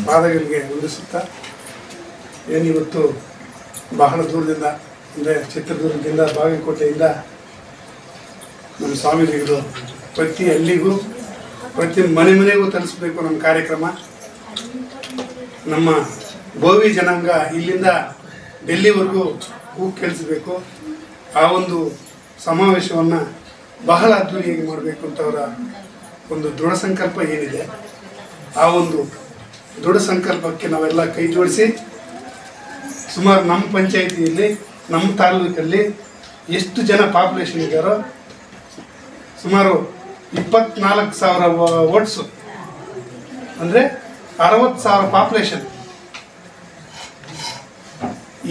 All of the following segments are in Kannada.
ಪಾದಗಳಿಗೆ ವಂದಿಸುತ್ತಾ ಏನಿವತ್ತು ಬಹಳ ದೂರದಿಂದ ಅಂದರೆ ಚಿತ್ರದುರ್ಗದಿಂದ ಬಾಗಲಕೋಟೆಯಿಂದ ನಮ್ಮ ಸ್ವಾಮೀಜಿಗಳು ಪ್ರತಿ ಹಳ್ಳಿಗೂ ಪ್ರತಿ ಮನೆಗೂ ತಲುಪಿಸಬೇಕು ನಮ್ಮ ಕಾರ್ಯಕ್ರಮ. ನಮ್ಮ ಬೋವಿ ಜನಾಂಗ ಇಲ್ಲಿಂದ ಡೆಲ್ಲಿವರೆಗೂ ಕೂಗು ಕೇಳಿಸಬೇಕು. ಆ ಒಂದು ಸಮಾವೇಶವನ್ನು ಬಹಳ ಅದ್ದೂರಿಯಾಗಿ ಮಾಡಬೇಕು ಅಂತ ಅವರ ಒಂದು ದೃಢ ಸಂಕಲ್ಪ ಏನಿದೆ, ಆ ಒಂದು ದೃಢ ಸಂಕಲ್ಪಕ್ಕೆ ನಾವೆಲ್ಲ ಕೈ ಜೋಡಿಸಿ ಸುಮಾರು ನಮ್ಮ ಪಂಚಾಯಿತಿಯಲ್ಲಿ ನಮ್ಮ ತಾಲೂಕಲ್ಲಿ ಎಷ್ಟು ಜನ ಪಾಪ್ಯುಲೇಷನ್ ಇದ್ದಾರೋ ಸುಮಾರು 24,000 ವೋಟ್ಸು ಅಂದರೆ 60,000 ಪಾಪ್ಯುಲೇಷನ್.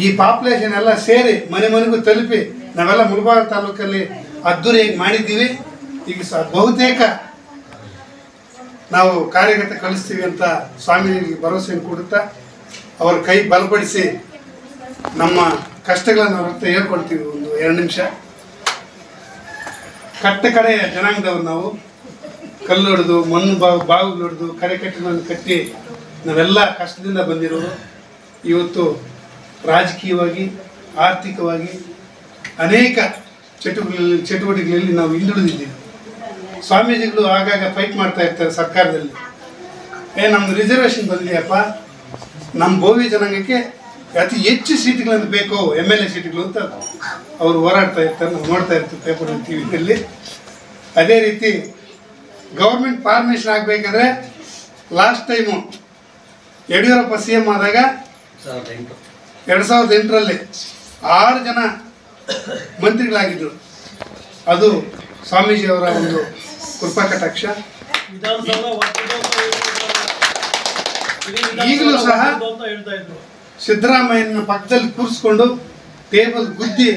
ಈ ಪಾಪ್ಯುಲೇಷನ್ ಎಲ್ಲ ಸೇರಿ ಮನೆಗೂ ತಲುಪಿ ನಾವೆಲ್ಲ ಮುಳಬಾಗಿಲು ತಾಲೂಕಲ್ಲಿ ಅದ್ದೂರಿಯಾಗಿ ಮಾಡಿದ್ದೀವಿ. ಈಗ ಬಹುತೇಕ ನಾವು ಕಾರ್ಯಗತ ಕಳಿಸ್ತೀವಿ ಅಂತ ಸ್ವಾಮೀಜಿಗೆ ಭರವಸೆಯನ್ನು ಕೊಡುತ್ತಾ ಅವರ ಕೈ ಬಲಪಡಿಸಿ ನಮ್ಮ ಕಷ್ಟಗಳನ್ನು ಅವ್ರ ಹತ್ರ ಹೇಳ್ಕೊಳ್ತೀವಿ. ಒಂದು 2 ನಿಮಿಷ. ಕಟ್ಟ ಕಡೆ ಜನಾಂಗದವ್ರು ನಾವು ಕಲ್ಲು ಹೊಡೆದು ಮಣ್ಣು ಬಾವಿಗಳು ಹೊಡೆದು ಕರೆಕಟ್ಟೆಗಳನ್ನು ಕಟ್ಟಿ ನಾವೆಲ್ಲ ಕಷ್ಟದಿಂದ ಬಂದಿರೋರು. ಇವತ್ತು ರಾಜಕೀಯವಾಗಿ ಆರ್ಥಿಕವಾಗಿ ಅನೇಕ ಚಟುವಟಿಕೆಗಳಲ್ಲಿ ನಾವು ಹಿಂದುಳಿದಿದ್ದೀವಿ. ಸ್ವಾಮೀಜಿಗಳು ಆಗಾಗ ಫೈಟ್ ಮಾಡ್ತಾ ಇರ್ತಾರೆ ಸರ್ಕಾರದಲ್ಲಿ, ನಮ್ದು ರಿಸರ್ವೇಷನ್ ಬಂದಿದೆಯಪ್ಪ, ನಮ್ಮ ಬೋವಿ ಜನಾಂಗಕ್ಕೆ ಅತಿ ಹೆಚ್ಚು ಸೀಟ್ಗಳನ್ನು ಬೇಕು, MLA ಸೀಟ್ಗಳು ಅಂತ ಅವರು ಹೋರಾಡ್ತಾ ಇರ್ತಾರೆ. ನಾವು ನೋಡ್ತಾ ಇರ್ತೀವಿ ಪೇಪರ್ ಟಿವಿಯಲ್ಲಿ. ಅದೇ ರೀತಿ ಗೌರ್ಮೆಂಟ್ ಫಾರ್ಮೇಷನ್ ಆಗಬೇಕಾದ್ರೆ ಲಾಸ್ಟ್ ಟೈಮು ಯಡಿಯೂರಪ್ಪ CM ಆದಾಗ 2008ರಲ್ಲಿ 6 ಜನ ಮಂತ್ರಿಗಳಾಗಿದ್ದರು. ಅದು ಸ್ವಾಮೀಜಿಯವರ ಒಂದು ಕೃಪಾ ಕಟಾಕ್ಷ. ಈಗಲೂ ಸಹ ಸಿದ್ದರಾಮಯ್ಯನ ಪಕ್ಕದಲ್ಲಿ ಕೂರಿಸ್ಕೊಂಡು ಟೇಬಲ್ ಗುದ್ದಿ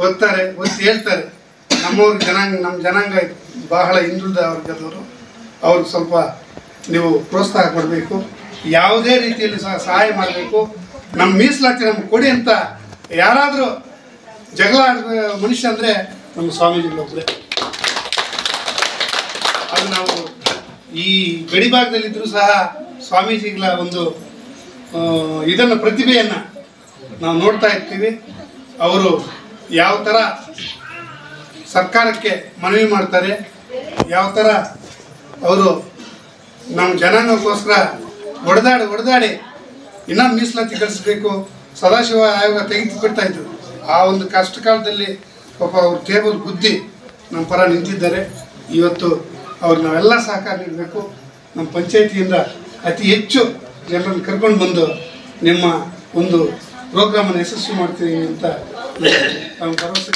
ಒತ್ತಿ ಹೇಳ್ತಾರೆ, ನಮ್ಮವ್ರ ಜನಾಂಗ, ನಮ್ಮ ಜನಾಂಗ ಬಹಳ ಹಿಂದುಳಿದ ವರ್ಗದವರು, ಅವ್ರಿಗೆ ಸ್ವಲ್ಪ ನೀವು ಪ್ರೋತ್ಸಾಹ ಕೊಡಬೇಕು, ಯಾವುದೇ ರೀತಿಯಲ್ಲಿ ಸಹ ಸಹಾಯ ಮಾಡಬೇಕು, ನಮ್ಮ ಮೀಸಲಾತಿ ನಮ್ಗೆ ಕೊಡಿ ಅಂತ ಯಾರಾದರೂ ಜಗಳ ಆಡುವ ಮನುಷ್ಯ ಅಂದರೆ ನಮ್ಮ ಸ್ವಾಮೀಜಿಗಳೊಬ್ಬರೇ. ಅದು ನಾವು ಈ ಗಡಿ ಭಾಗದಲ್ಲಿದ್ದರೂ ಸಹ ಸ್ವಾಮೀಜಿಗಳ ಒಂದು ಇದನ್ನು ಪ್ರತಿಭೆಯನ್ನು ನಾವು ನೋಡ್ತಾ ಇರ್ತೀವಿ. ಅವರು ಯಾವ ಥರ ಸರ್ಕಾರಕ್ಕೆ ಮನವಿ ಮಾಡ್ತಾರೆ, ಯಾವ ಥರ ಅವರು ನಮ್ಮ ಜನಾಂಗಕ್ಕೋಸ್ಕರ ಹೊಡೆದಾಡಿ ಇನ್ನೊಂದು ಮೀಸಲಾತಿ ಕಳಿಸ್ಬೇಕು, ಸದಾಶಿವ ಆಯೋಗ ತೆಗೆದುಬಿಡ್ತಾ ಇದ್ರು. ಆ ಒಂದು ಕಷ್ಟ ಕಾಲದಲ್ಲಿ ಪಾಪ ಅವರು ಟೇಬಲ್ ಗುದ್ದಿ ನಮ್ಮ ಪರ ನಿಂತಿದ್ದಾರೆ. ಇವತ್ತು ಅವ್ರು ನಾವೆಲ್ಲ ಸಹಕಾರ ನೀಡಬೇಕು. ನಮ್ಮ ಪಂಚಾಯಿತಿಯಿಂದ ಅತಿ ಹೆಚ್ಚು ಜನರನ್ನು ಕರ್ಕೊಂಡು ಬಂದು ನಿಮ್ಮ ಒಂದು ಪ್ರೋಗ್ರಾಮನ್ನು ಯಶಸ್ವಿ ಮಾಡ್ತೀವಿ ಅಂತ ನಾವು ಭರವಸೆ